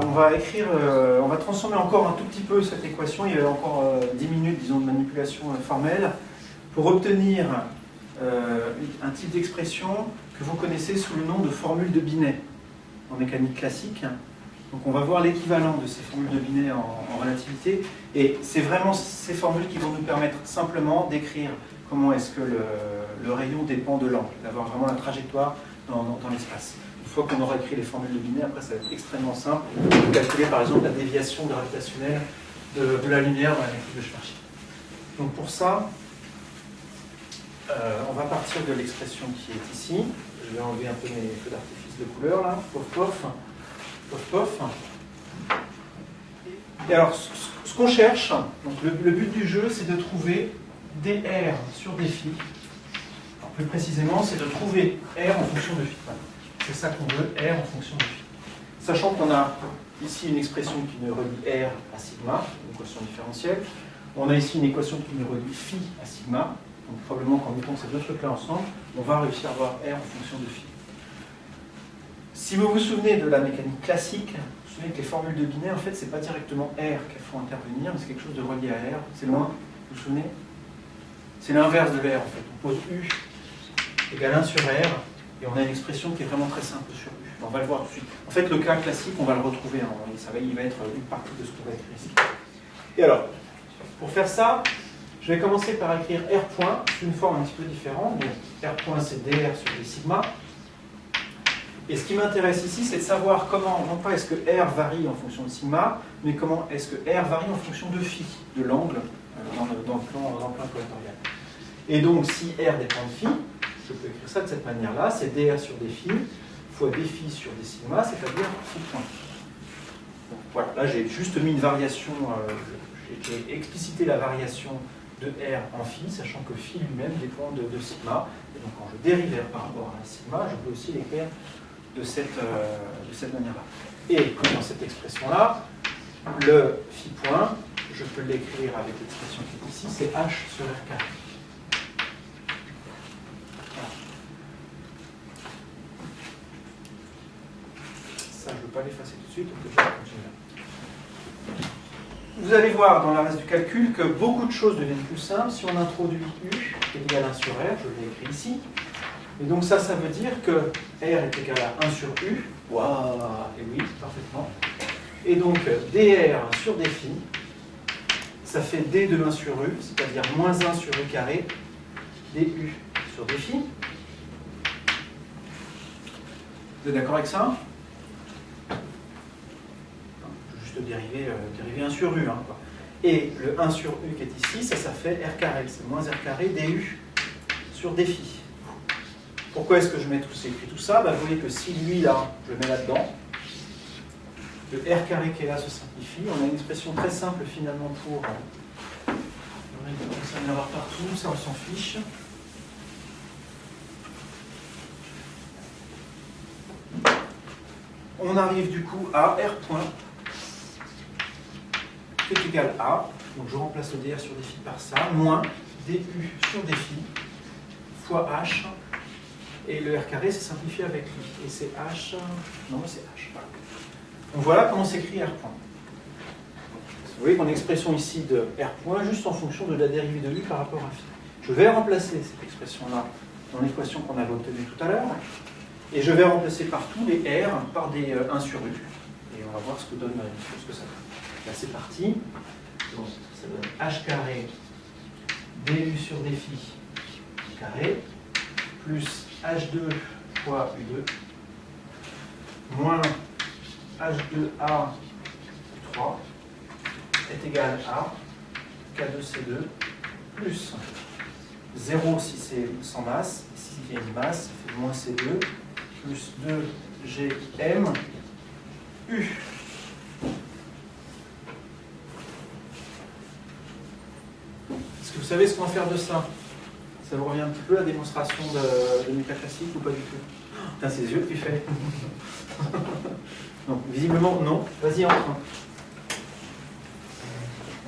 on va écrire, on va transformer encore un tout petit peu cette équation. Il y a encore 10 minutes, disons, de manipulation formelle pour obtenir un type d'expression que vous connaissez sous le nom de formule de Binet en mécanique classique. Donc on va voir l'équivalent de ces formules de Binet en relativité, et c'est vraiment ces formules qui vont nous permettre simplement d'écrire comment est-ce que le rayon dépend de l'angle, d'avoir vraiment la trajectoire dans l'espace. Une fois qu'on aura écrit les formules de Binet, après ça va être extrêmement simple de calculer par exemple la déviation gravitationnelle de la lumière dans la métrique de Schwarzschild. Donc pour ça, on va partir de l'expression qui est ici. Je vais enlever un peu mes feux d'artifice de couleur là, pof pof. Pof, pof. Et alors, ce qu'on cherche, donc le but du jeu, c'est de trouver dr sur dφ. Alors, plus précisément, c'est de trouver r en fonction de phi. C'est ça qu'on veut, r en fonction de phi. Sachant qu'on a ici une expression qui nous relie r à sigma, une équation différentielle. On a ici une équation qui nous relie phi à sigma. Donc probablement qu'en mettant ces deux trucs-là ensemble, on va réussir à avoir r en fonction de phi. Si vous vous souvenez de la mécanique classique, vous vous souvenez que les formules de Binet, en fait, c'est pas directement R qu'elles font intervenir, mais c'est quelque chose de relié à R. C'est loin, vous vous souvenez? C'est l'inverse de R, en fait. On pose U égale 1 sur R, et on a une expression qui est vraiment très simple sur U. On va le voir tout de suite. En fait, le cas classique, on va le retrouver. Il va être une partie de ce qu'on va écrire ici. Et alors, pour faire ça, je vais commencer par écrire R point, sous une forme un petit peu différente. Donc, R point, c'est dr sur d sigma. Et ce qui m'intéresse ici, c'est de savoir comment, non pas est-ce que R varie en fonction de sigma, mais comment est-ce que R varie en fonction de phi, de l'angle dans le plan équatorial. Et donc, si R dépend de phi, je peux écrire ça de cette manière-là, c'est dr sur dφ fois dφ sur d sigma, c'est-à-dire phi point. Donc, voilà, là j'ai juste mis une variation, j'ai explicité la variation de R en phi, sachant que phi lui-même dépend de sigma. Et donc, quand je dérive R par rapport à sigma, je peux aussi l'écrire de cette manière-là. Et comme dans cette expression-là, le phi point, je peux l'écrire avec l'expression qui est ici, c'est h sur r carré. Voilà. Ça, je ne veux pas l'effacer tout de suite, donc je vais continuer. Vous allez voir dans le reste du calcul que beaucoup de choses deviennent plus simples si on introduit u qui est égal à 1 sur r, je l'ai écrit ici. Et donc ça veut dire que R est égal à 1 sur U. Waouh, et oui, parfaitement. Et donc dr sur dφ, ça fait d de 1 sur U, c'est-à-dire moins 1 sur U carré, du sur dφ. Vous êtes d'accord avec ça? Je vais juste dériver 1 sur U. Hein, quoi. Et le 1 sur U qui est ici, ça fait R carré, c'est moins R carré du sur dφ. Pourquoi est-ce que je mets écrit tout ça? Vous voyez que si lui, là, je le mets là-dedans, le R carré qui est là se simplifie. On a une expression très simple finalement pour... On va en avoir partout, ça on s'en fiche. On arrive du coup à R point qui est égal à, donc je remplace le dr sur dφ par ça, moins du sur dφ fois h. Et le R carré, c'est simplifié avec lui. Et c'est H... Non, c'est H. Voilà. Donc voilà comment s'écrit R point. Vous voyez qu'on a une expression ici de R point juste en fonction de la dérivée de U par rapport à phi. Je vais remplacer cette expression-là dans l'équation qu'on avait obtenue tout à l'heure. Et je vais remplacer partout les R par des 1 sur U. Et on va voir ce que ça donne. Là, c'est parti. Donc, ça donne H carré du sur dφ carré plus H2 fois U2 moins H2A 3 est égal à K2C2 plus 0 si c'est sans masse, ici il y a une masse, ça fait moins C2 plus 2GM U. Est-ce que vous savez ce qu'on va faire de ça? Ça vous revient un petit peu la démonstration de métaclassique ou pas du tout? Putain, c'est les yeux que tu fais. Non, visiblement, non. Vas-y, entre.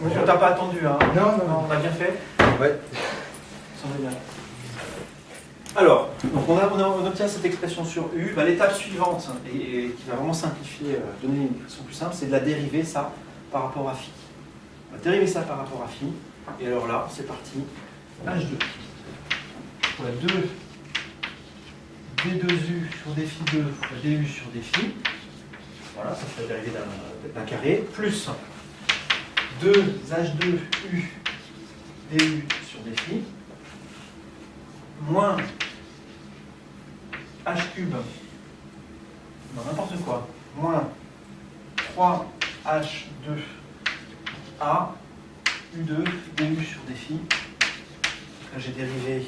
On t'a pas attendu, hein? Non, on a bien fait. Ouais. Ça va bien. Alors, donc on obtient cette expression sur U. Ben, l'étape suivante, et qui va vraiment simplifier, donner une expression plus simple, c'est de la dériver ça par rapport à phi. On va dériver ça par rapport à phi. Et alors là, c'est parti. H2. Pour la 2 D2U sur dφ2 fois du sur dφ. Voilà, ça fait la dérivée d'un carré. Plus 2H2U du sur dφ. Moins H cube, non, n'importe quoi, moins 3H2A U2 du sur dφ. Là j'ai dérivé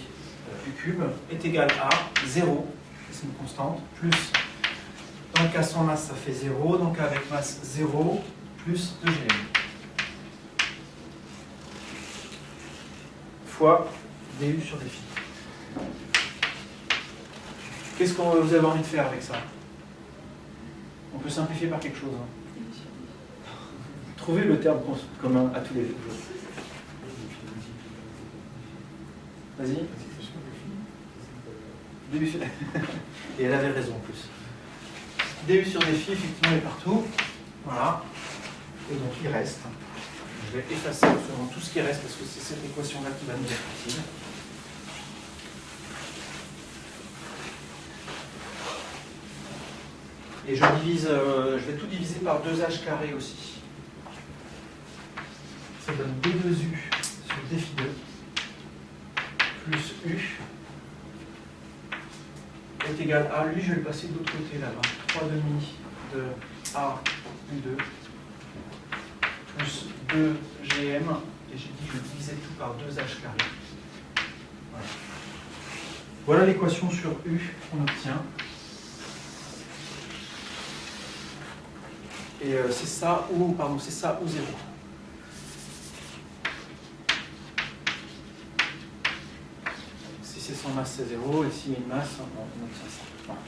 U cube est égal à 0, c'est une constante, plus, dans le cas sans masse ça fait 0, donc avec masse 0, plus 2Gm. Fois du sur dφ. Qu'est-ce que vous avez envie de faire avec ça? On peut simplifier par quelque chose. Trouvez le terme commun à tous les deux. Vas-y. Et elle avait raison en plus. du sur dφ, effectivement, est partout. Voilà. Et donc il reste. Je vais effacer absolument tout ce qui reste parce que c'est cette équation-là qui va nous être utile. Et je vais tout diviser par 2h carré aussi. Ça donne d2u sur dφ2 plus u est égal à, lui je vais le passer de l'autre côté là-bas, 3 demi de a u2 plus 2gm, et j'ai dit que je divisais tout par 2h carré. Voilà l'équation sur u qu'on obtient. Et c'est ça ou 0. Si c'est sans masse, c'est 0, et s'il y a une masse, on obtient ça. Voilà.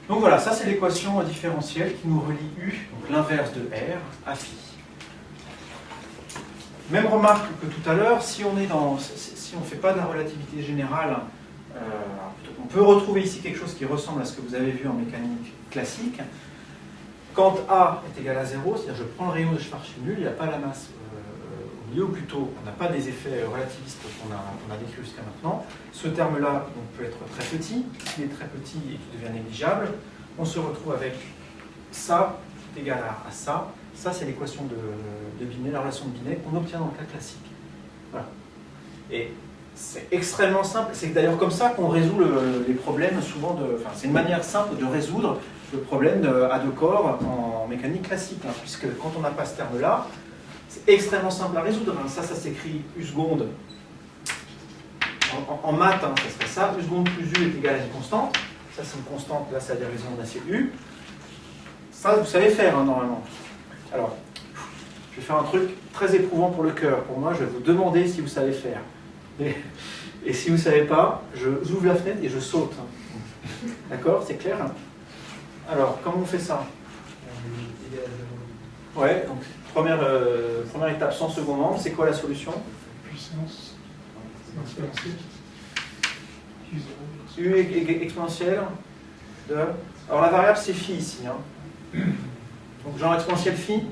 Donc voilà, ça c'est l'équation différentielle qui nous relie U, donc l'inverse de R, à phi. Même remarque que tout à l'heure, si on ne fait pas de la relativité générale, on peut retrouver ici quelque chose qui ressemble à ce que vous avez vu en mécanique classique. Quand A est égal à 0, c'est-à-dire je prends le rayon de Schwarzschild, il n'y a pas la masse au milieu, ou plutôt on n'a pas des effets relativistes qu'on a décrits jusqu'à maintenant. Ce terme-là peut être très petit, qui est très petit et qui devient négligeable. On se retrouve avec ça est égal à ça. Ça, c'est l'équation de Binet, la relation de Binet qu'on obtient dans le cas classique. Voilà. Et c'est extrêmement simple. C'est d'ailleurs comme ça qu'on résout les problèmes souvent c'est une manière simple de résoudre le problème à deux corps en mécanique classique, puisque quand on n'a pas ce terme-là, c'est extrêmement simple à résoudre. Ça s'écrit U seconde. En maths, ça serait ça. U seconde plus U est égal à une constante. Ça, c'est une constante. Là, c'est la dérision d'un U. Ça, vous savez faire, normalement. Alors, je vais faire un truc très éprouvant pour le cœur. Pour moi, je vais vous demander si vous savez faire. Et si vous ne savez pas, j'ouvre la fenêtre et je saute. D'accord? C'est clair? Alors, comment on fait ça? Ouais, donc première étape sans second membre, c'est quoi la solution? Puissance exponentielle. U exponentielle de... Alors la variable c'est phi ici. Donc genre exponentielle phi.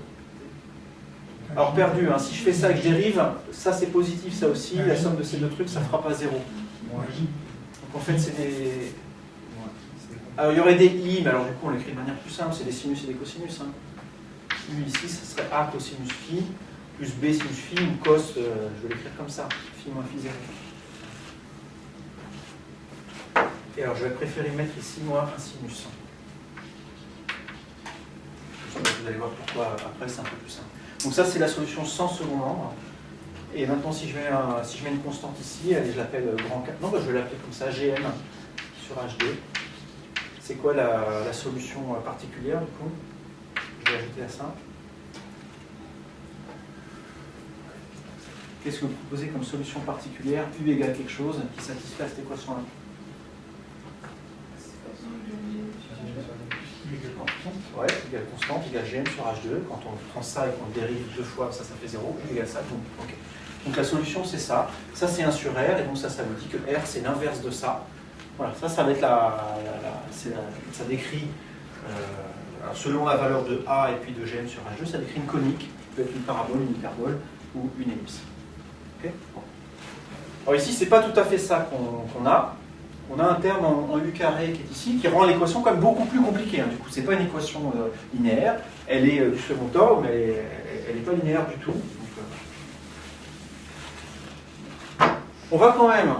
Alors perdu, si je fais ça et que je dérive, ça c'est positif, ça aussi, la somme de ces deux trucs, ça ne fera pas 0. Donc en fait c'est des... Alors il y aurait des i, mais alors du coup on l'écrit de manière plus simple, c'est des sinus et des cosinus. U ici, ça serait a cosinus phi, plus b sinus phi, ou cos, je vais l'écrire comme ça, phi moins phi 0. Et alors je vais préférer mettre ici moi un sinus. Vous allez voir pourquoi après c'est un peu plus simple. Donc ça c'est la solution sans second membre. Et maintenant si je mets une constante ici, allez, je l'appelle grand K. Non, je vais l'appeler comme ça, Gm sur H2. C'est quoi la solution particulière du coup? Je vais ajouter à ça. Qu'est-ce que vous proposez comme solution particulière? U égale quelque chose qui satisfait à cette équation-là. Ouais, égale constante, égale Gm sur H2. Quand on prend ça et qu'on dérive deux fois, ça fait 0. U égale ça. Donc, ok. Donc la solution c'est ça. Ça c'est 1 sur R, et donc ça vous dit que R c'est l'inverse de ça. Voilà, ça va être ça décrit, alors selon la valeur de A et puis de Gm sur H2, ça décrit une conique, qui peut être une parabole, une hyperbole ou une ellipse. Okay, bon. Alors ici, c'est pas tout à fait ça qu'on a. On a un terme en U carré qui est ici, qui rend l'équation quand même beaucoup plus compliquée. Hein. Du coup, c'est pas une équation linéaire, elle est du second ordre, mais elle n'est pas linéaire du tout. Donc, on va quand même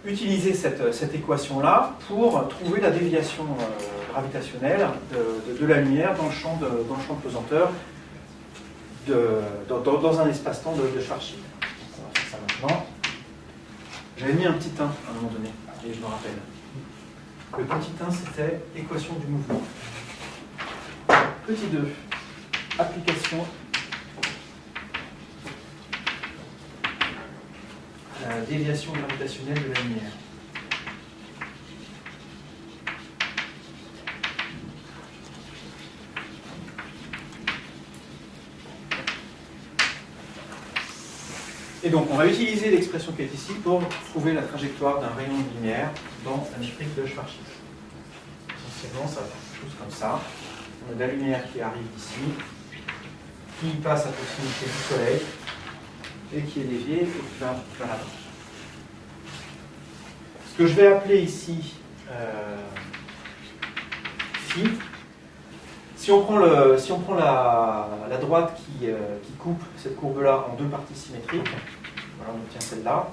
utiliser cette équation-là pour trouver la déviation gravitationnelle de la lumière dans le champ de pesanteur dans un espace-temps de Schwarzschild. On va faire ça maintenant. J'avais mis un petit 1 à un moment donné, et je me rappelle. Le petit 1, c'était équation du mouvement. Petit 2, application à la déviation gravitationnelle de la lumière. Et donc, on va utiliser l'expression qui est ici pour trouver la trajectoire d'un rayon de lumière dans un électrique de Schwarzschild. Essentiellement, ça va faire quelque chose comme ça. On a de la lumière qui arrive d'ici, qui passe à proximité du Soleil, et qui est déviée et qui va vers la droite. Ce que je vais appeler ici phi. Si on prend la droite qui coupe cette courbe-là en deux parties symétriques, voilà, on obtient celle-là,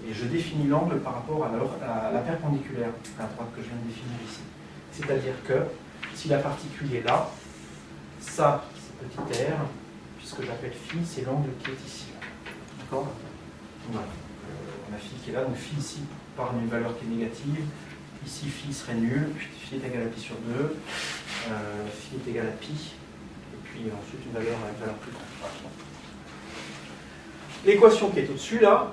et je définis l'angle par rapport à la perpendiculaire à la droite que je viens de définir ici. C'est-à-dire que si la particule est là, ça, c'est petit r, puisque j'appelle phi, c'est l'angle qui est ici. D'accord ? Voilà. On a phi qui est là, donc phi ici par une valeur qui est négative. Ici, phi serait nul, phi est égal à pi sur 2, phi est égal à pi, et puis ensuite une valeur plus grande. Voilà. L'équation qui est au-dessus, là,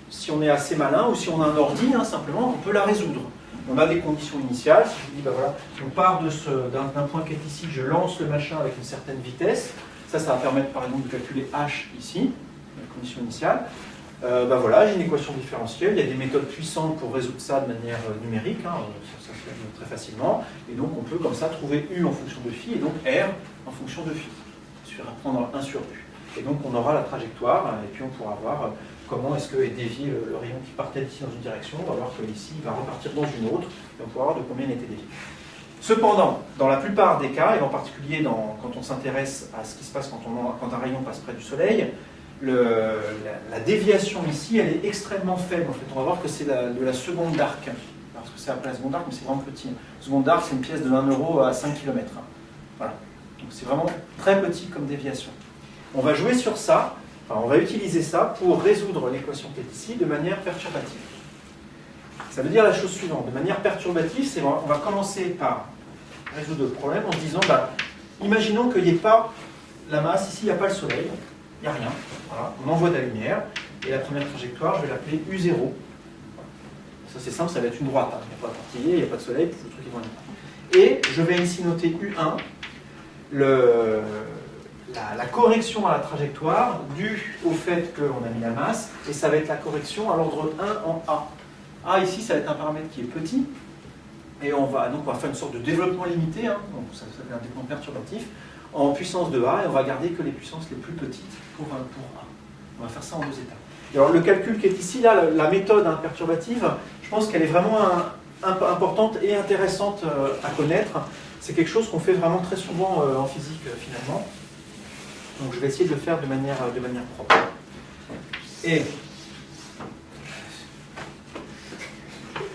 si on est assez malin, ou si on a un ordi, hein, simplement, on peut la résoudre. On a des conditions initiales, si je vous dis, ben voilà, on part d'un point qui est ici, je lance le machin avec une certaine vitesse, ça va permettre par exemple de calculer h ici, la condition initiale. Ben voilà, j'ai une équation différentielle, il y a des méthodes puissantes pour résoudre ça de manière numérique, hein, ça se fait très facilement, et donc on peut comme ça trouver U en fonction de phi, et donc R en fonction de phi. Il suffira de prendre 1 sur U. Et donc on aura la trajectoire, et puis on pourra voir comment est-ce que est dévié le rayon qui partait d'ici dans une direction, on va voir que ici il va repartir dans une autre, et on pourra voir de combien il était dévié. Cependant, dans la plupart des cas, et en particulier quand on s'intéresse à ce qui se passe quand un rayon passe près du Soleil, la déviation ici, elle est extrêmement faible. En fait, on va voir que c'est de la seconde d'arc. Parce que c'est appelé la seconde d'arc, mais c'est vraiment petit. Seconde d'arc, c'est une pièce de 1 euro à 5 km. Voilà. Donc c'est vraiment très petit comme déviation. On va jouer sur ça, on va utiliser ça pour résoudre l'équation qui est ici de manière perturbative. Ça veut dire la chose suivante. De manière perturbative, on va commencer par résoudre le problème en se disant, imaginons qu'il n'y ait pas la masse, ici il n'y a pas le Soleil. Il n'y a rien. Voilà. On envoie de la lumière. Et la première trajectoire, je vais l'appeler U0. Ça c'est simple, ça va être une droite. Hein. Il n'y a pas de portillé, il n'y a pas de soleil, tout le truc est loin. Et je vais ici noter U1, la correction à la trajectoire due au fait qu'on a mis la masse. Et ça va être la correction à l'ordre 1 en A. A ici, ça va être un paramètre qui est petit. Et on va faire une sorte de développement limité. Hein. Donc ça fait un développement perturbatif. En puissance de A, et on va garder que les puissances les plus petites pour A. On va faire ça en 2 étapes. Et alors le calcul qui est ici, là, la méthode perturbative, je pense qu'elle est vraiment importante et intéressante à connaître. C'est quelque chose qu'on fait vraiment très souvent en physique finalement. Donc je vais essayer de le faire de manière propre. Et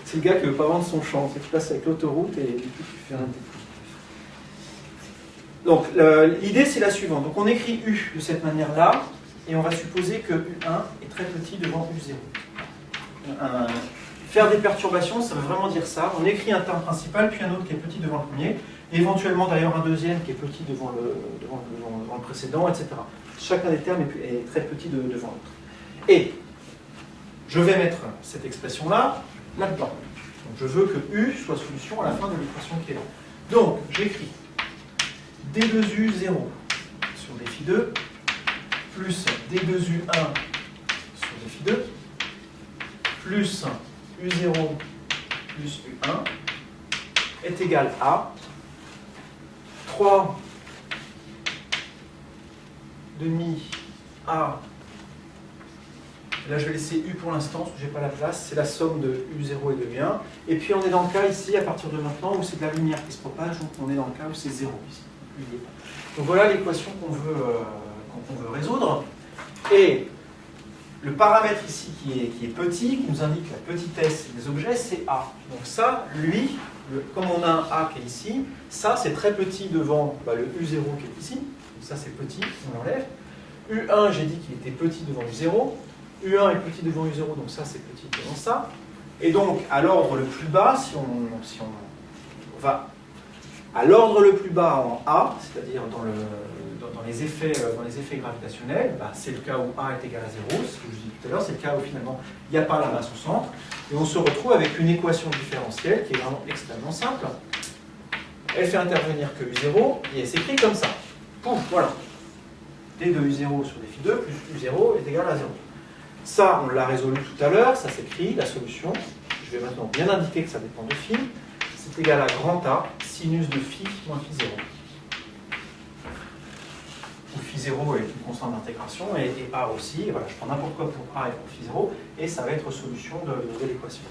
c'est le gars qui ne veut pas vendre son champ, c'est qu'il passe avec l'autoroute et du coup tu fais un découp. Donc l'idée c'est la suivante. Donc on écrit U de cette manière-là, et on va supposer que U1 est très petit devant U0. Faire des perturbations, ça veut vraiment dire ça. On écrit un terme principal, puis un autre qui est petit devant le premier, et éventuellement d'ailleurs un deuxième qui est petit devant le précédent, etc. Chacun des termes est très petit devant l'autre. Et je vais mettre cette expression-là là-dedans. Donc je veux que U soit solution à la fin de l'équation qui est là. Donc j'écris D2U0 sur dφ2 plus D2U1 sur défi 2 plus U0 plus U1 est égal à 3 demi A. Là, je vais laisser U pour l'instant, parce que je n'ai pas la place. C'est la somme de U0 et de U1. Et puis, on est dans le cas ici, à partir de maintenant, où c'est de la lumière qui se propage. Donc, on est dans le cas où c'est 0 ici. Donc, voilà l'équation qu'on veut résoudre. Et le paramètre ici qui est petit, qui nous indique la petitesse des objets, c'est A. Donc ça, lui, comme on a un A qui est ici, ça c'est très petit devant le U0 qui est ici. Donc ça c'est petit, on l'enlève. U1, j'ai dit qu'il était petit devant U0. U1 est petit devant U0, donc ça c'est petit devant ça. Et donc à l'ordre le plus bas, si on va à l'ordre le plus bas en A, c'est-à-dire dans les effets gravitationnels, c'est le cas où A est égal à 0, ce que je dis tout à l'heure, c'est le cas où finalement il n'y a pas la masse au centre, et on se retrouve avec une équation différentielle qui est vraiment extrêmement simple. Elle fait intervenir que U0, et elle s'écrit comme ça. Pouf, voilà. D de U0 sur défi 2 plus U0 est égal à 0. Ça, on l'a résolu tout à l'heure, ça s'écrit, la solution. Je vais maintenant bien indiquer que ça dépend de phi. C'est égal à grand A, sinus de phi moins phi 0. Où phi 0 est une constante d'intégration et A aussi. Et voilà, je prends n'importe quoi pour A et pour phi 0 et ça va être solution de l'équation.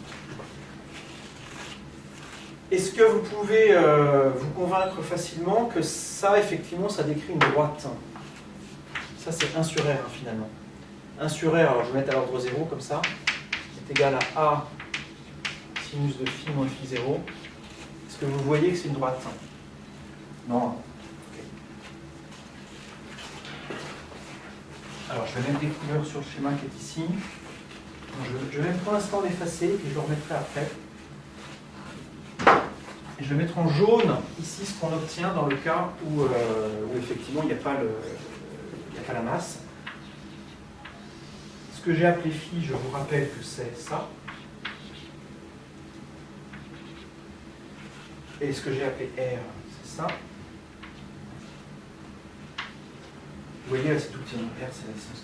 Est-ce que vous pouvez vous convaincre facilement que ça, effectivement, ça décrit une droite? Ça, c'est 1 sur R, finalement. 1 sur R, alors je vais mettre à l'ordre 0 comme ça, est égal à A sinus de phi moins phi 0. Est-ce que vous voyez que c'est une droite? Non. Okay. Alors je vais mettre des couleurs sur le schéma qui est ici. Je vais pour l'instant l'effacer et puis je le remettrai après. Et je vais mettre en jaune ici ce qu'on obtient dans le cas où effectivement il n'y a pas la masse. Ce que j'ai appelé phi, je vous rappelle que c'est ça. Et ce que j'ai appelé R, c'est ça. Vous voyez, là, c'est tout petit. R, c'est la distance.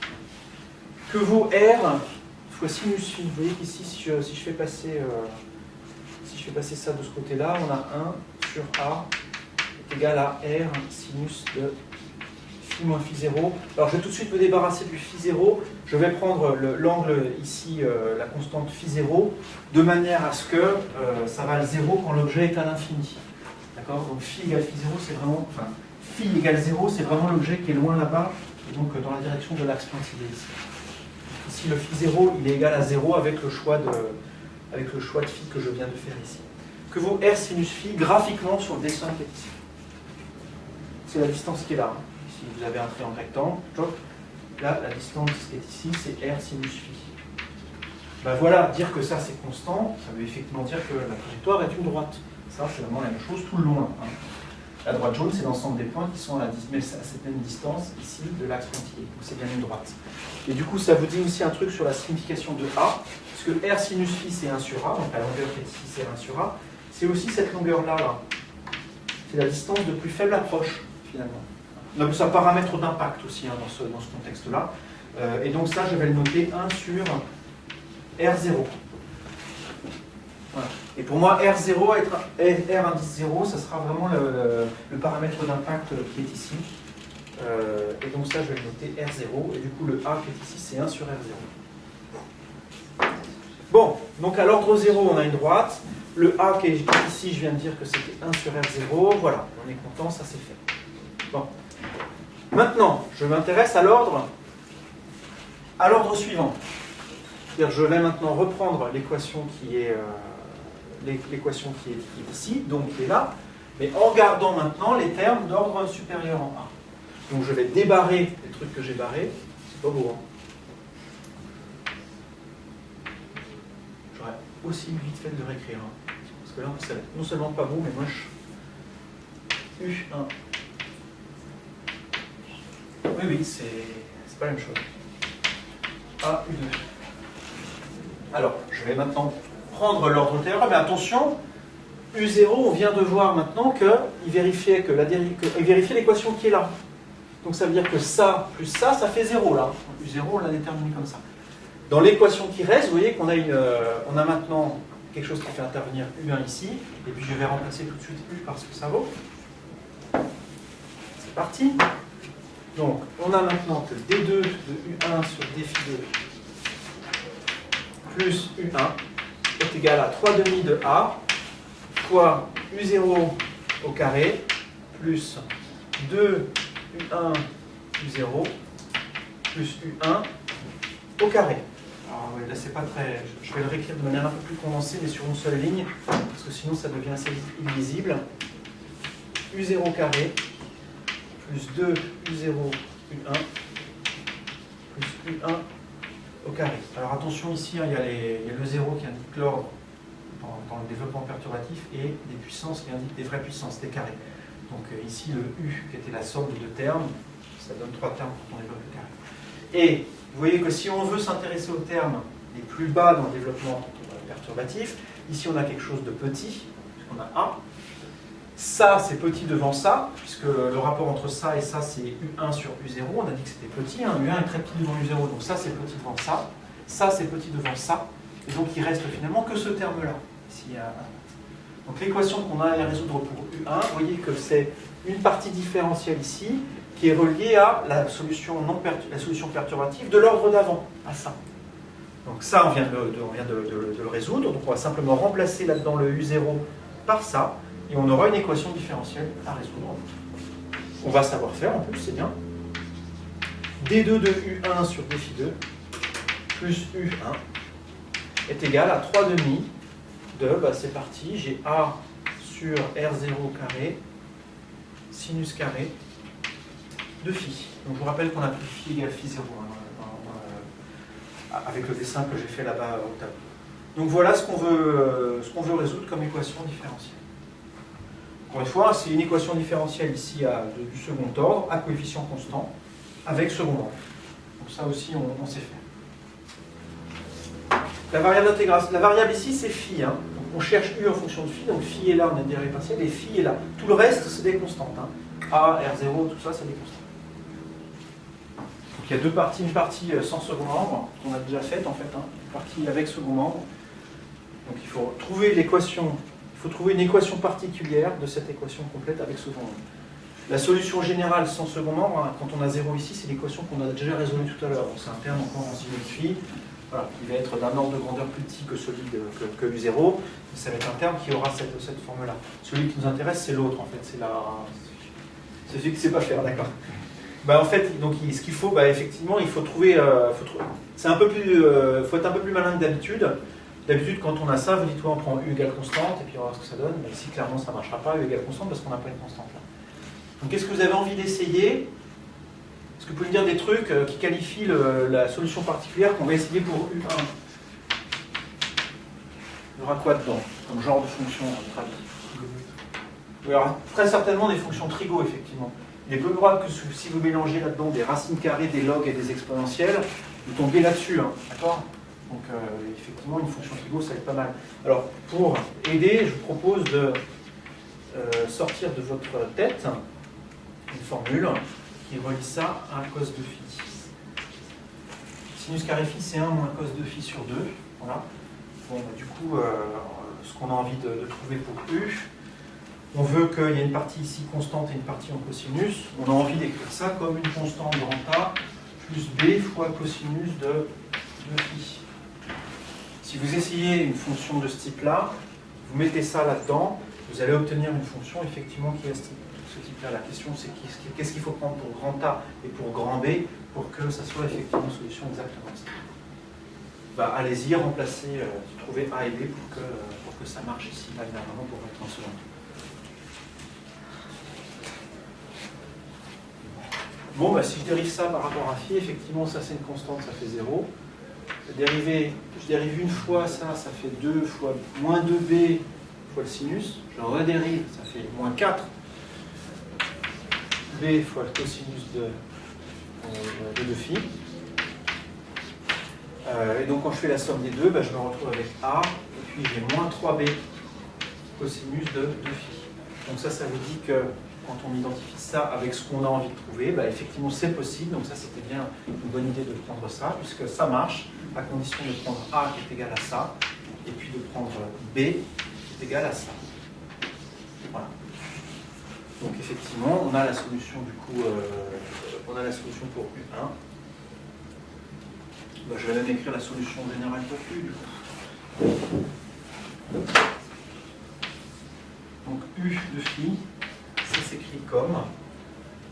Que vaut R fois sinus phi? Vous voyez qu'ici, si je fais passer ça de ce côté-là, on a 1 sur A est égal à R sinus de phi moins phi 0. Alors, je vais tout de suite me débarrasser du phi 0. Je vais prendre l'angle ici, la constante phi 0, de manière à ce que ça va à 0 quand l'objet est à l'infini. D'accord? Donc phi égale phi 0, c'est vraiment... Enfin, phi égale 0, c'est vraiment l'objet qui est loin là-bas, et donc dans la direction de l'axe pointillé ici. Ici, le phi 0, il est égal à 0 avec le choix de phi que je viens de faire ici. Que vaut R sinus phi graphiquement sur le dessin qui est ici? C'est la distance qui est là. Ici, vous avez un triangle rectangle. Là, la distance qui est ici, c'est R sinus phi. Ben voilà, dire que ça c'est constant, ça veut effectivement dire que la trajectoire est une droite. Ça, c'est vraiment la même chose tout le long. Là, hein. La droite jaune, c'est l'ensemble des points qui sont à cette même distance ici de l'axe pointillé. Donc c'est bien une droite. Et du coup, ça vous dit aussi un truc sur la signification de A, puisque R sinus phi c'est 1 sur A, donc la longueur qui est ici c'est 1 sur A. C'est aussi cette longueur-là. Là. C'est la distance de plus faible approche, finalement. On a un paramètre d'impact aussi hein, dans ce contexte-là. Et donc ça, je vais le noter 1 sur R0. Voilà. Et pour moi, R0, R indice 0, ça sera vraiment le paramètre d'impact qui est ici. Et donc ça, je vais le noter R0. Et du coup, le A qui est ici, c'est 1 sur R0. Bon, donc à l'ordre 0, on a une droite. Le A qui est ici, je viens de dire que c'était 1 sur R0. Voilà, on est content, ça c'est fait. Bon. Maintenant, je m'intéresse à l'ordre suivant. C'est-à-dire, je vais maintenant reprendre l'équation qui est ici, donc qui est là, mais en regardant maintenant les termes d'ordre supérieur en A. Donc je vais débarrer les trucs que j'ai barrés. C'est pas beau, hein? J'aurais aussi vite fait de le réécrire. Hein. Parce que là, c'est non seulement pas beau, mais moche. U1. Oui, c'est pas la même chose. A, U2. Alors, je vais maintenant prendre l'ordre théorème, mais attention, U0, on vient de voir maintenant qu'il vérifiait l'équation qui est là. Donc ça veut dire que ça plus ça fait 0 là. U0, on l'a déterminé comme ça. Dans l'équation qui reste, vous voyez qu'on a, on a maintenant quelque chose qui fait intervenir U1 ici, et puis je vais remplacer tout de suite U par ce que ça vaut. C'est parti. Donc on a maintenant que D2 de U1 sur Dφ2 plus U1 est égal à 3 demi de A fois U0 au carré plus 2 U1 U0 plus U1 au carré. Alors oui, là c'est pas très... Je vais le réécrire de manière un peu plus condensée, mais sur une seule ligne, parce que sinon ça devient assez illisible. U0 carré plus 2 U0 U1 plus U1 au carré. Alors attention ici, hein, il y a le 0 qui indique l'ordre dans le développement perturbatif et des puissances qui indiquent des vraies puissances, des carrés. Donc ici le U qui était la somme de 2 termes, ça donne 3 termes quand on développe le carré. Et vous voyez que si on veut s'intéresser aux termes les plus bas dans le développement perturbatif, ici on a quelque chose de petit, puisqu'on a A. Ça c'est petit devant ça, puisque le rapport entre ça et ça c'est U1 sur U0, on a dit que c'était petit, hein. U1 est très petit devant U0, donc ça c'est petit devant ça c'est petit devant ça, et donc il reste finalement que ce terme-là. Donc l'équation qu'on a à résoudre pour U1, vous voyez que c'est une partie différentielle ici, qui est reliée à la solution, la solution perturbative de l'ordre d'avant, à ça. Donc ça, on vient de le résoudre, donc on va simplement remplacer là-dedans le U0 par ça, et on aura une équation différentielle à résoudre. On va savoir faire en plus, c'est bien. D2 de U1 sur Dφ2 plus U1 est égal à 3 demi de, c'est parti, j'ai A sur R0 carré, sinus carré, de phi. Donc je vous rappelle qu'on a pris phi égale phi 0 avec le dessin que j'ai fait là-bas au tableau. Donc voilà ce qu'on veut résoudre comme équation différentielle. Encore une fois, c'est une équation différentielle ici du second ordre, à coefficient constant, avec second ordre. Donc ça aussi, on sait faire. La variable d'intégration, la variable ici, c'est phi. Hein. Donc on cherche U en fonction de phi, donc phi est là, on a des dérivée partielle, et phi est là. Tout le reste, c'est des constantes. Hein. A, R0, tout ça, c'est des constantes. Donc il y a deux parties, une partie sans second membre, qu'on a déjà faite en fait, hein, une partie avec second membre. Donc il faut trouver l'équation, il faut trouver une équation particulière de cette équation complète avec second membre. La solution générale sans second membre, hein, quand on a 0 ici, c'est l'équation qu'on a déjà résolue tout à l'heure. C'est un terme encore en symétrie, voilà, qui va être d'un ordre de grandeur plus petit que celui que U0, mais ça va être un terme qui aura cette forme-là. Celui qui nous intéresse, c'est l'autre en fait, c'est celui qui ne sait pas faire, d'accord. En fait, donc, ce qu'il faut, effectivement, il faut trouver. C'est un peu plus, faut être un peu plus malin que d'habitude. D'habitude, quand on a ça, vous dites, on prend U égale constante, et puis on va voir ce que ça donne. Mais ici, clairement, ça ne marchera pas, U égale constante, parce qu'on n'a pas une constante là. Donc, qu'est-ce que vous avez envie d'essayer? Est-ce que vous pouvez me dire des trucs qui qualifient la solution particulière qu'on va essayer pour U1? Il y aura quoi dedans, comme genre de fonction, à votre avis? Il y aura très certainement des fonctions trigo, effectivement. Il est peu probable que si vous mélangez là-dedans des racines carrées, des logs et des exponentielles, vous tombez là-dessus, hein, d'accord? Donc effectivement, une fonction trigo, ça va être pas mal. Alors, pour aider, je vous propose de sortir de votre tête une formule qui relie ça à cos de phi. Sinus carré phi, c'est 1 moins cos de phi sur 2. Voilà. Bon, du coup, ce qu'on a envie de trouver pour U, on veut qu'il y ait une partie ici constante et une partie en cosinus. On a envie d'écrire ça comme une constante grand A plus B fois cosinus de phi. Si vous essayez une fonction de ce type-là, vous mettez ça là-dedans, vous allez obtenir une fonction effectivement qui est ce type-là. La question c'est qu'est-ce qu'il faut prendre pour grand A et pour grand B pour que ça soit effectivement une solution exactement ça. Allez-y, remplacez, trouvez A et B pour que ça marche ici, là, vraiment pour être en second. Bon, si je dérive ça par rapport à phi, effectivement, ça c'est une constante, ça fait 0. Je dérive une fois ça, ça fait 2 fois moins 2b fois le sinus. Je redérive, ça fait moins 4 b fois le cosinus de phi. Et donc quand je fais la somme des deux, je me retrouve avec a, et puis j'ai moins 3b cosinus de phi. Donc ça vous dit que quand on identifie ça avec ce qu'on a envie de trouver, bah, effectivement c'est possible, donc ça c'était bien une bonne idée de prendre ça, puisque ça marche, à condition de prendre A qui est égal à ça, et puis de prendre B qui est égal à ça. Voilà. Donc effectivement, on a la solution du coup, on a la solution pour U1. Bah, je vais même écrire la solution générale pour U du coup. Donc U de phi, ça s'écrit comme,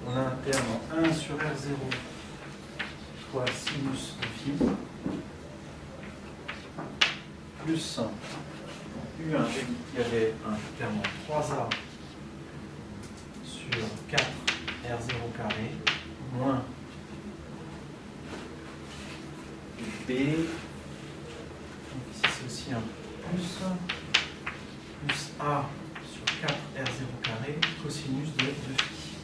on a un terme en 1 sur R0 fois sinus de phi, plus U1, j'ai dit qu'il y avait un terme en 3A sur 4 R0 carré, moins B, donc ici c'est aussi un plus A sur 4 R0 carré, cosinus de phi.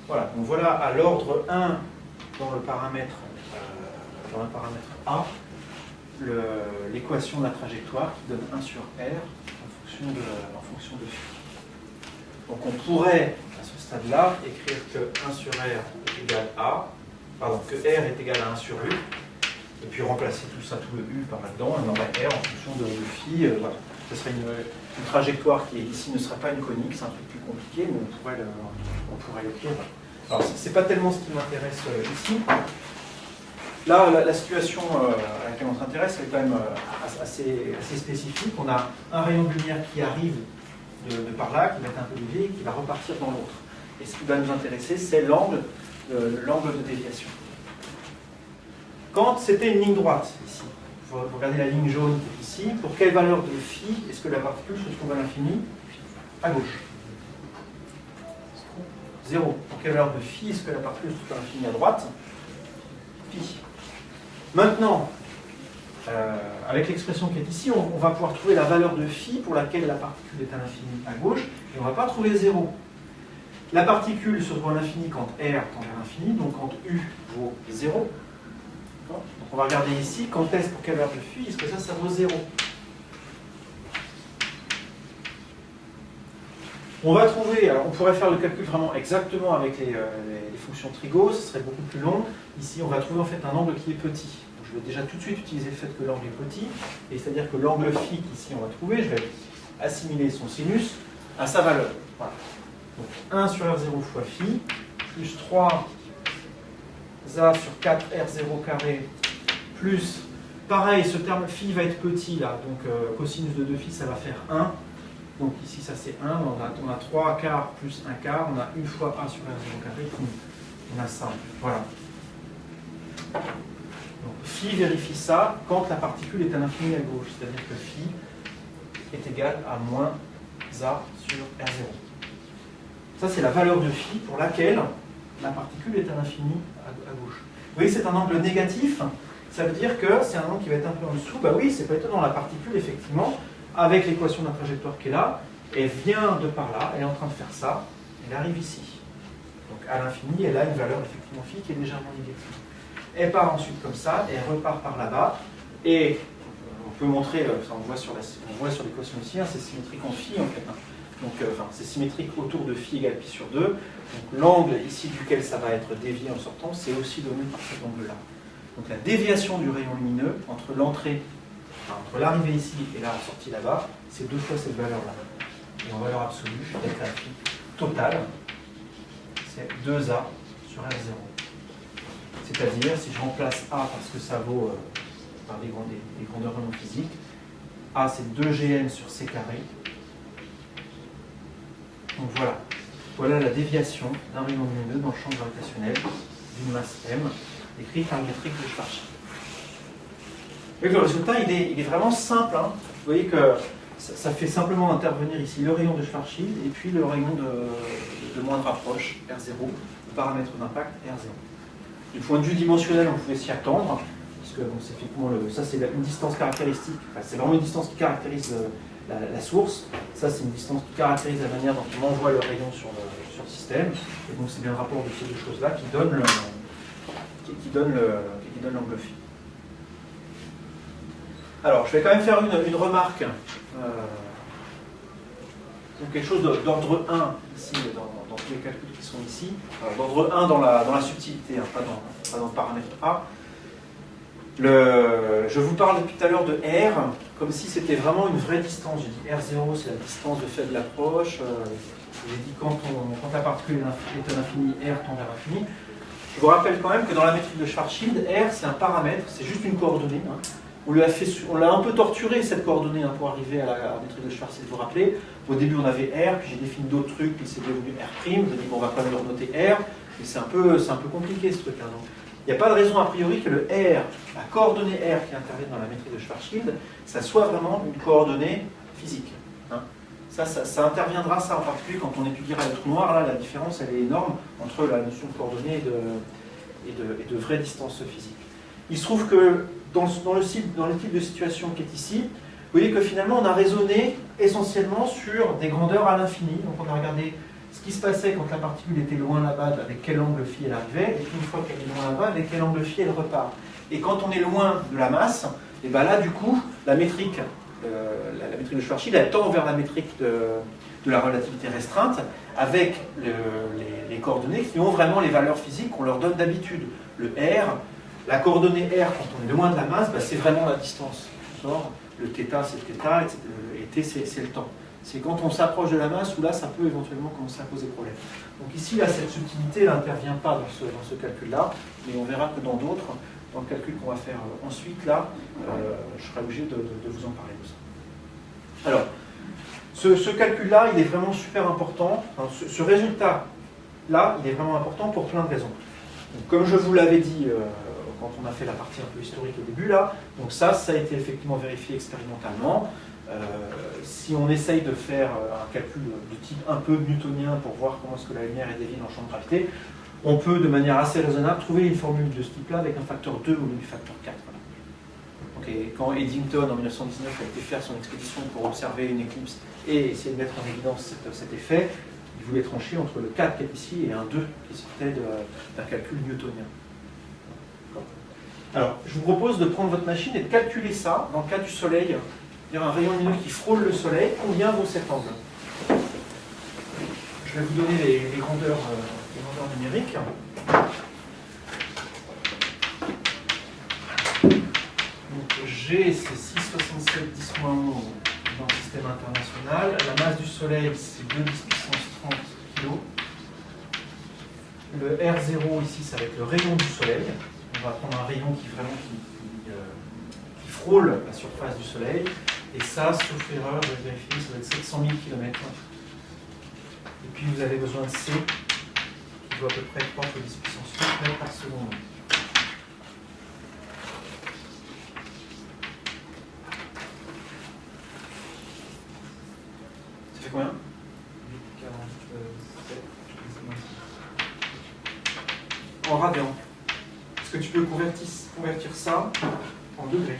Voilà, donc voilà à l'ordre 1 dans le paramètre A, l'équation de la trajectoire qui donne 1 sur R en fonction de phi. Donc on pourrait, à ce stade-là, écrire que 1 sur R est égal à, pardon, que R est égal à 1 sur U, et puis remplacer tout ça, tout le U par là-dedans, et on aurait R en fonction de phi. Voilà. Ce serait une trajectoire qui ici ne serait pas une conique, c'est un truc plus compliqué, mais on pourrait l'écrire. Alors c'est pas tellement ce qui m'intéresse ici. Là, la situation à laquelle on s'intéresse, elle est quand même assez spécifique. On a un rayon de lumière qui arrive de par là, qui va être un peu dévié, et qui va repartir dans l'autre. Et ce qui va nous intéresser, c'est l'angle de déviation. Quand c'était une ligne droite, ici, vous regardez la ligne jaune qui est ici, pour quelle valeur de phi est-ce que la particule se trouve à l'infini? À gauche. 0. Pour quelle valeur de phi est-ce que la particule se trouve à l'infini à droite? Phi. Maintenant, avec l'expression qui est ici, on va pouvoir trouver la valeur de phi pour laquelle la particule est à l'infini à gauche, et on ne va pas trouver 0. La particule se trouve à l'infini quand R tend vers l'infini, donc quand U vaut 0. Donc on va regarder ici, quand est-ce pour quelle valeur de phi, est-ce que ça vaut 0? On va trouver, alors on pourrait faire le calcul vraiment exactement avec les fonctions trigo, ce serait beaucoup plus long. Ici, on va trouver en fait un angle qui est petit. Donc, je vais déjà tout de suite utiliser le fait que l'angle est petit, et c'est-à-dire que l'angle phi qu'ici on va trouver, je vais assimiler son sinus à sa valeur. Voilà. Donc 1 sur R0 fois phi, plus 3 A sur 4 R0 carré, plus, pareil, ce terme phi va être petit là, donc cosinus de 2 phi, ça va faire 1. Donc ici, ça c'est 1, on a 3 quarts plus 1 quart, on a une fois A sur R0 carré, on a ça. Voilà. Donc phi vérifie ça quand la particule est à l'infini à gauche, c'est-à-dire que phi est égal à moins A sur R0. Ça c'est la valeur de phi pour laquelle la particule est à l'infini à gauche. Vous voyez, c'est un angle négatif, ça veut dire que c'est un angle qui va être un peu en dessous. Bah oui, c'est pas étonnant, la particule effectivement, avec l'équation de la trajectoire qui est là, elle vient de par là, elle est en train de faire ça, elle arrive ici. Donc à l'infini, elle a une valeur effectivement phi qui est légèrement négative. Elle part ensuite comme ça, et elle repart par là-bas, et on peut montrer, ça on voit sur l'équation ici, hein, c'est symétrique en phi en fait. Hein. Donc c'est symétrique autour de phi égale pi sur 2. Donc l'angle ici duquel ça va être dévié en sortant, c'est aussi donné par cet angle-là. Donc la déviation du rayon lumineux entre l'entrée, entre l'arrivée ici et la sortie là-bas, c'est 2 fois cette valeur-là. Et en valeur absolue, delta phi totale, c'est 2A sur R0. C'est-à-dire, si je remplace A parce que ça vaut par des grandeurs non physiques, A c'est 2Gn sur C carré. Donc voilà. Voilà la déviation d'un rayon lumineux dans le champ gravitationnel d'une masse M, écrite par le métrique de Schwarzschild. Le résultat, il est vraiment simple. Hein. Vous voyez que ça fait simplement intervenir ici le rayon de Schwarzschild et puis le rayon de moindre approche, R0, le paramètre d'impact, R0. Du point de vue dimensionnel, on pouvait s'y attendre, puisque bon, effectivement, ça c'est une distance caractéristique, enfin, c'est vraiment une distance qui caractérise la source. Ça c'est une distance qui caractérise la manière dont on envoie le rayon sur le système. Et donc c'est bien le rapport de ces deux choses-là qui donne l'angle phi. Alors, je vais quand même faire une remarque Donc quelque chose d'ordre 1 ici, dans tous les calculs qui sont ici. D'ordre 1 dans la subtilité, hein, pas dans le paramètre A. Je vous parle depuis tout à l'heure de R, comme si c'était vraiment une vraie distance. J'ai dit R0, c'est la distance de faible approche. J'ai dit quand la particule est à l'infini, R tend vers l'infini. Je vous rappelle quand même que dans la métrique de Schwarzschild, R c'est un paramètre, c'est juste une coordonnée. Hein. On l'a un peu torturé cette coordonnée hein, pour arriver à la métrique de Schwarzschild. Vous vous rappelez, au début on avait R, puis j'ai défini d'autres trucs, puis c'est devenu R'. Je me dis bon, on va quand même leur noter R, mais c'est un peu compliqué ce truc-là. Il n'y a pas de raison a priori que le R, la coordonnée R qui intervient dans la métrique de Schwarzschild, ça soit vraiment une coordonnée physique. Hein. Ça interviendra ça en particulier quand on étudiera les trous noirs. Là, la différence elle est énorme entre la notion de coordonnée et de vraie distance physique. Il se trouve que dans le type de situation qui est ici, vous voyez que finalement on a raisonné essentiellement sur des grandeurs à l'infini. Donc on a regardé ce qui se passait quand la particule était loin là-bas, avec quel angle phi elle arrivait, et puis une fois qu'elle est loin là-bas, avec quel angle phi elle repart. Et quand on est loin de la masse, et ben là du coup, la métrique de Schwarzschild, elle tend vers la métrique de la relativité restreinte, avec les coordonnées qui ont vraiment les valeurs physiques qu'on leur donne d'habitude. Le R, la coordonnée R, quand on est loin de la masse, ben, c'est vraiment la distance. Le θ, c'est le θ, et T, c'est le temps. C'est quand on s'approche de la masse où là, ça peut éventuellement commencer à poser problème. Donc ici, là, cette subtilité n'intervient pas dans ce calcul-là, mais on verra que dans d'autres, dans le calcul qu'on va faire ensuite, là, je serai obligé de vous en parler de ça. Alors, ce calcul-là, il est vraiment super important. Enfin, ce résultat-là, il est vraiment important pour plein de raisons. Donc, comme je vous l'avais dit quand on a fait la partie un peu historique au début, là, donc ça a été effectivement vérifié expérimentalement. Si on essaye de faire un calcul de type un peu newtonien pour voir comment est-ce que la lumière est déviée dans le champ de gravité, on peut de manière assez raisonnable trouver une formule de ce type-là avec un facteur 2 au lieu du facteur 4. Voilà. Okay. Quand Eddington en 1919 a été faire son expédition pour observer une éclipse et essayer de mettre en évidence cet effet, il voulait trancher entre le 4 qui est ici et un 2 qui sortait d'un calcul newtonien. Alors, je vous propose de prendre votre machine et de calculer ça dans le cas du Soleil. Il y a un rayon lumineux qui frôle le Soleil. Combien vaut cet angle? Je vais vous donner les grandeurs numériques. Donc, G, c'est 6,67 10-11 dans le système international. La masse du Soleil, c'est 2 10 puissance 30 kg. Le R0, ici, ça va être le rayon du Soleil. On va prendre un rayon qui frôle la surface du Soleil. Et ça, sauf erreur, je vais vérifier, ça va être 700 000 km. Et puis vous avez besoin de C, qui vaut à peu près 3 × 10 puissance 8 mètres par seconde. Ça fait combien? 8,47. En radians. Est-ce que tu peux convertir ça en degrés?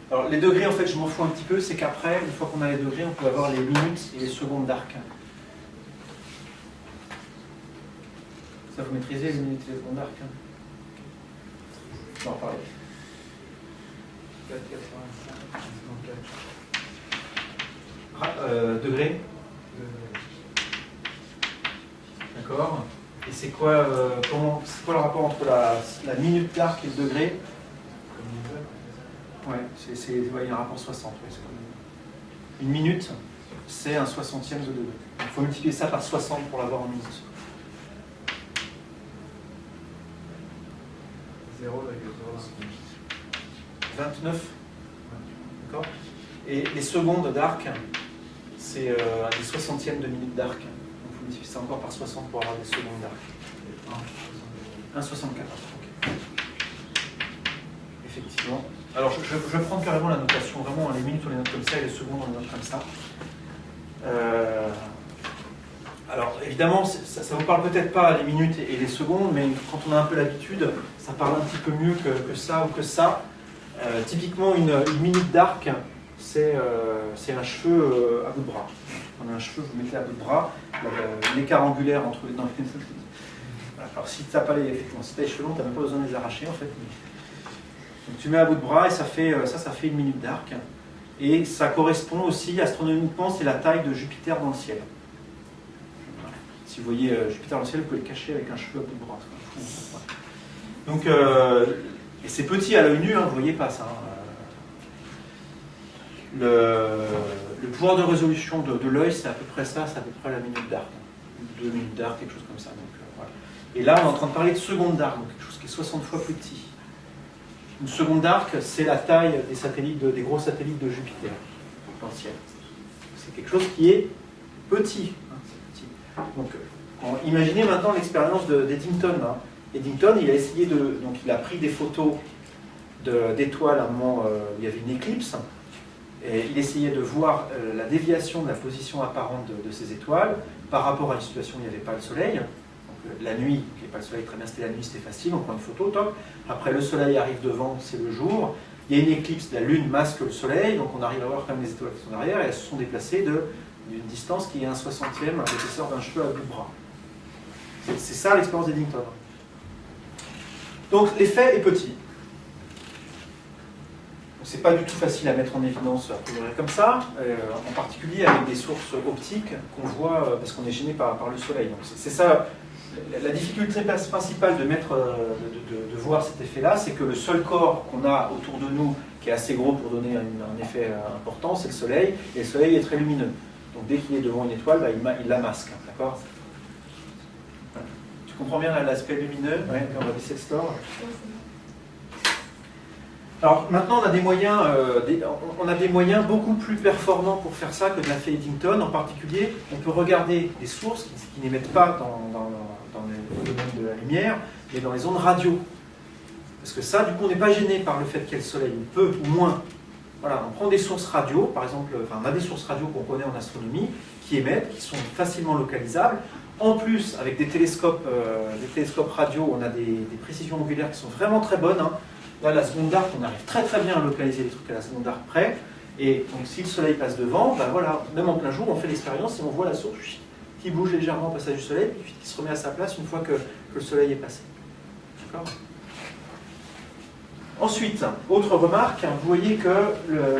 Alors, les degrés, en fait, je m'en fous un petit peu, c'est qu'après, une fois qu'on a les degrés, on peut avoir les minutes et les secondes d'arc. Ça, vous maîtrisez les minutes et les secondes d'arc? Non, pareil. 4,85. Degrés. D'accord. Et c'est quoi, le rapport entre la minute d'arc et le degré? Ouais, il y a un rapport 60. Ouais, une minute, c'est un 60e de degré. Il faut multiplier ça par 60 pour l'avoir en minutes. 29. D'accord. Et les secondes d'arc, c'est des 60e de minute d'arc. Donc il faut multiplier ça encore par 60 pour avoir des secondes d'arc. 1,64. Okay. Effectivement. Alors, je vais prendre carrément la notation, vraiment, les minutes on les note comme ça et les secondes on les note comme ça. Alors, évidemment, ça ne vous parle peut-être pas les minutes et les secondes, mais quand on a un peu l'habitude, ça parle un petit peu mieux que ça ou que ça. Typiquement, une minute d'arc, c'est un cheveu à bout de bras. On a un cheveu, vous mettez à bout de bras, l'écart angulaire entre les dents. Alors, si tu n'as pas les cheveux longs, tu n'as même pas besoin de les arracher, en fait. Donc tu mets à bout de bras et ça fait 1 minute d'arc. Et ça correspond aussi, astronomiquement, c'est la taille de Jupiter dans le ciel. Voilà. Si vous voyez Jupiter dans le ciel, vous pouvez le cacher avec un cheveu à bout de bras. Donc, et c'est petit à l'œil nu, hein, vous ne voyez pas ça. Le pouvoir de résolution de l'œil, c'est à peu près ça, c'est à peu près la minute d'arc. 2 minutes d'arc, quelque chose comme ça. Donc, voilà. Et là, on est en train de parler de seconde d'arc, donc quelque chose qui est 60 fois plus petit. Une seconde d'arc, c'est la taille des satellites, des gros satellites de Jupiter dans le ciel. C'est quelque chose qui est petit. Hein, c'est petit. Donc, imaginez maintenant l'expérience d'Eddington. Hein. Eddington, il a essayé donc il a pris des photos d'étoiles à un moment où il y avait une éclipse, et il essayait de voir la déviation de la position apparente de ces étoiles par rapport à une situation où il n'y avait pas le soleil. Donc, la nuit, il n'y avait pas le soleil, très bien, c'était la nuit, c'était facile, on prend une photo, top. Après, le soleil arrive devant, c'est le jour. Il y a une éclipse, la lune masque le soleil, donc on arrive à voir quand même les étoiles qui sont derrière, et elles se sont déplacées d'une distance qui est 1/60 de l'épaisseur d'un cheveu à bout de bras. C'est ça l'expérience d'Eddington. Donc l'effet est petit. C'est pas du tout facile à mettre en évidence à priori comme ça, en particulier avec des sources optiques qu'on voit parce qu'on est gêné par le soleil. Donc c'est ça, la difficulté principale de voir cet effet-là, c'est que le seul corps qu'on a autour de nous, qui est assez gros pour donner un effet important, c'est le soleil, et le soleil est très lumineux. Donc dès qu'il est devant une étoile, il la masque, d'accord ? Tu comprends bien l'aspect lumineux, ouais, on va baisser le store. Alors maintenant, on a des moyens beaucoup plus performants pour faire ça que de l'a fait Eddington. En particulier, on peut regarder des sources qui n'émettent pas dans le domaine de la lumière, mais dans les ondes radio. Parce que ça, du coup, on n'est pas gêné par le fait qu'il y ait le soleil, peu ou moins. Voilà, on prend des sources radio, par exemple, on a des sources radio qu'on connaît en astronomie, qui émettent, qui sont facilement localisables. En plus, avec des télescopes radio, on a des précisions angulaires qui sont vraiment très bonnes. Hein. Là, la seconde d'arc, on arrive très très bien à localiser les trucs à la seconde d'arc près. Et donc, si le soleil passe devant, ben voilà, même en plein jour, on fait l'expérience et on voit la source qui bouge légèrement au passage du soleil, puis qui se remet à sa place une fois que le soleil est passé. D'accord ? Ensuite, autre remarque, vous voyez que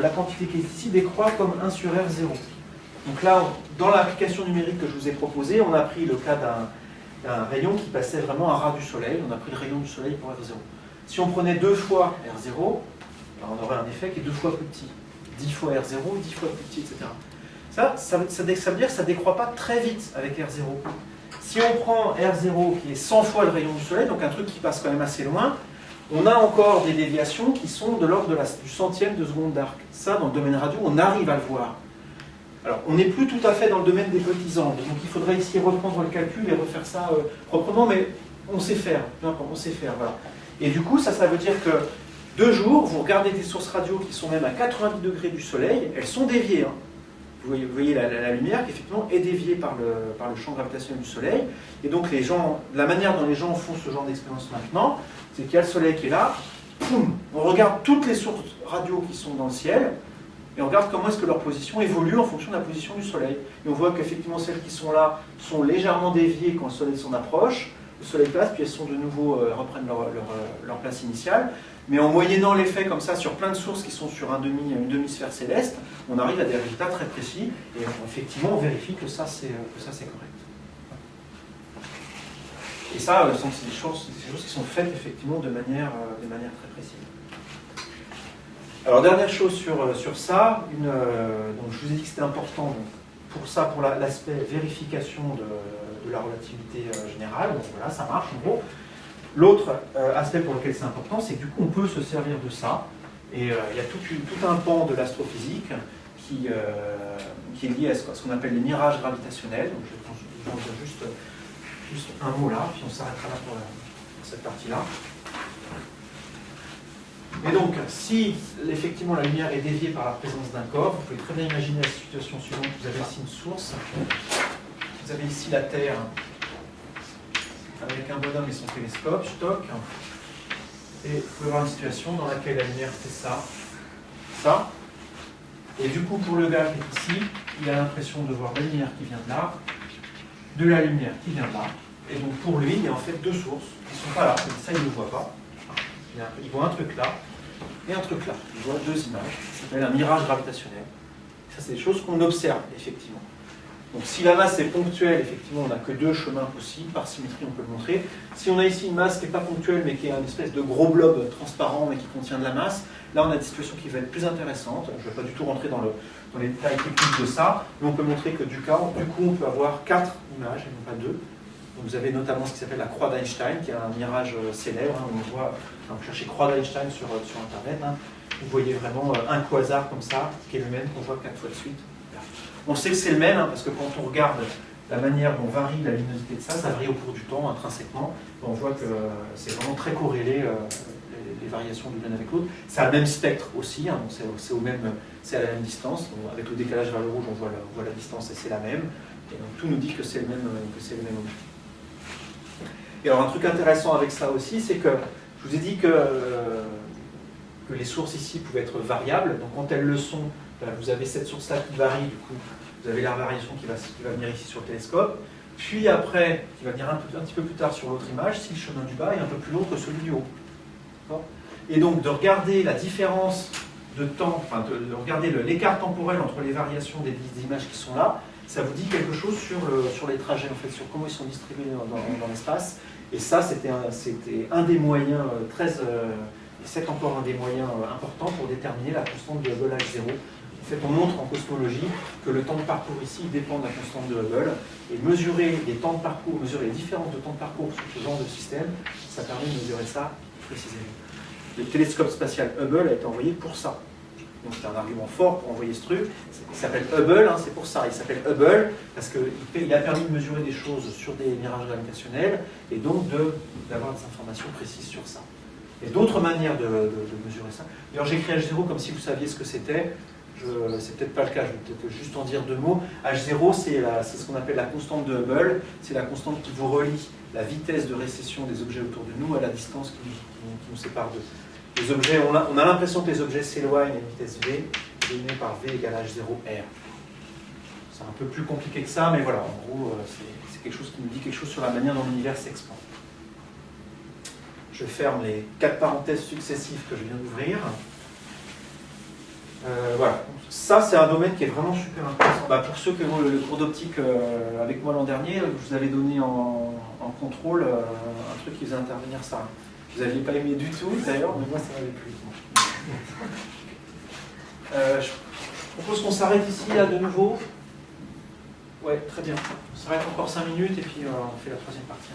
la quantité qui est ici décroît comme 1 sur R0. Donc là, dans l'application numérique que je vous ai proposée, on a pris le cas d'un rayon qui passait vraiment à ras du soleil. On a pris le rayon du soleil pour R0. Si on prenait 2 fois R0, on aurait un effet qui est 2 fois plus petit. 10 fois R0, 10 fois plus petit, etc. Ça veut dire que ça ne décroît pas très vite avec R0. Si on prend R0 qui est 100 fois le rayon du soleil, donc un truc qui passe quand même assez loin, on a encore des déviations qui sont de l'ordre du centième de seconde d'arc. Ça, dans le domaine radio, on arrive à le voir. Alors, on n'est plus tout à fait dans le domaine des petits angles, donc il faudrait ici reprendre le calcul et refaire ça proprement, mais on sait faire, on sait faire, voilà. Et du coup, ça veut dire que de jour, vous regardez des sources radio qui sont même à 90 degrés du soleil, elles sont déviées. Hein. Vous voyez la lumière qui effectivement est déviée par le champ gravitationnel du soleil. Et donc la manière dont les gens font ce genre d'expérience maintenant, c'est qu'il y a le soleil qui est là, poum, on regarde toutes les sources radio qui sont dans le ciel, et on regarde comment est-ce que leur position évolue en fonction de la position du soleil. Et on voit qu'effectivement celles qui sont là sont légèrement déviées quand le soleil s'en approche, le soleil passe, puis elles sont de nouveau reprennent leur place initiale. Mais en moyennant l'effet comme ça sur plein de sources qui sont sur une demi-sphère céleste, on arrive à des résultats très précis et effectivement on vérifie que ça c'est correct. Et ça, c'est des choses qui sont faites effectivement de manière très précise. Alors dernière chose sur ça, donc je vous ai dit que c'était important donc, pour l'aspect vérification de la relativité générale, donc voilà, ça marche en gros. L'autre aspect pour lequel c'est important, c'est que du coup on peut se servir de ça, et il y a tout un pan de l'astrophysique qui est lié à ce qu'on appelle les mirages gravitationnels. Donc je vais vous en dire juste un mot là, puis on s'arrêtera là pour cette partie-là. Et donc, si effectivement la lumière est déviée par la présence d'un corps, vous pouvez très bien imaginer la situation suivante. Vous avez ici une source, vous avez ici la Terre, avec un bonhomme et son télescope, stock, et vous pouvez avoir une situation dans laquelle la lumière fait ça, et du coup pour le gars qui est ici, il a l'impression de voir la lumière qui vient de là, de la lumière qui vient de là, et donc pour lui, il y a en fait deux sources qui ne sont pas là, ça il ne le voit pas, il voit un truc là, et un truc là. Je vois deux images, ça s'appelle un mirage gravitationnel. Ça, c'est des choses qu'on observe, effectivement. Donc si la masse est ponctuelle, effectivement, on n'a que deux chemins possibles, par symétrie on peut le montrer. Si on a ici une masse qui n'est pas ponctuelle, mais qui est une espèce de gros blob transparent, mais qui contient de la masse, là on a des situations qui vont être plus intéressantes. Je ne vais pas du tout rentrer dans les détails techniques de ça, mais on peut montrer que du coup on peut avoir 4 images, et non pas 2. Donc vous avez notamment ce qui s'appelle la croix d'Einstein, qui est un mirage célèbre. Hein, on voit, quand vous cherchez croix d'Einstein sur Internet, hein, vous voyez vraiment un quasar comme ça, qui est le même qu'on voit 4 fois de suite. On sait que c'est le même, hein, parce que quand on regarde la manière dont varie la luminosité de ça, ça varie au cours du temps, intrinsèquement. On voit que c'est vraiment très corrélé, les variations de l'une avec l'autre. C'est le même spectre aussi, hein, c'est à la même distance. Donc, avec le décalage vers le rouge, on voit la distance et c'est la même. Et donc tout nous dit que c'est le même objet. Et alors un truc intéressant avec ça aussi, c'est que je vous ai dit que les sources ici pouvaient être variables. Donc quand elles le sont, vous avez cette source-là qui varie, du coup, vous avez la variation qui va venir ici sur le télescope. Puis après, qui va venir un petit peu plus tard sur l'autre image, si le chemin du bas est un peu plus long que celui du haut. Et donc de regarder la différence de temps, enfin de regarder l'écart temporel entre les variations des images qui sont là, ça vous dit quelque chose sur les trajets, en fait, sur comment ils sont distribués dans l'espace. Et ça, c'était un des moyens et c'est encore un des moyens importants pour déterminer la constante de Hubble H0. En fait, on montre en cosmologie que le temps de parcours ici dépend de la constante de Hubble, et mesurer les temps de parcours, mesurer les différences de temps de parcours sur ce genre de système, ça permet de mesurer ça précisément. Le télescope spatial Hubble a été envoyé pour ça. Donc c'est un argument fort pour envoyer ce truc. Il s'appelle Hubble, hein, c'est pour ça. Il s'appelle Hubble parce qu'il a permis de mesurer des choses sur des mirages gravitationnels et donc d'avoir des informations précises sur ça. Il y a d'autres manières de mesurer ça. D'ailleurs, j'écris H0 comme si vous saviez ce que c'était. C'est peut-être pas le cas, je vais peut-être juste en dire deux mots. H0, c'est ce qu'on appelle la constante de Hubble. C'est la constante qui vous relie la vitesse de récession des objets autour de nous à la distance qui nous sépare d'eux. Les objets, on a l'impression que les objets s'éloignent à une vitesse V, donnée par V égale H0R. C'est un peu plus compliqué que ça, mais voilà, en gros, c'est quelque chose qui nous dit quelque chose sur la manière dont l'univers s'expand. Je ferme les 4 parenthèses successives que je viens d'ouvrir. Voilà, ça c'est un domaine qui est vraiment super intéressant. Pour ceux qui ont le cours d'optique avec moi l'an dernier, je vous avais donné en contrôle un truc qui faisait intervenir ça. Vous n'aviez pas aimé du tout d'ailleurs, mais moi ça m'avait plu. Je propose qu'on s'arrête ici là de nouveau. Ouais, très bien. On s'arrête encore 5 minutes et puis on fait la troisième partie.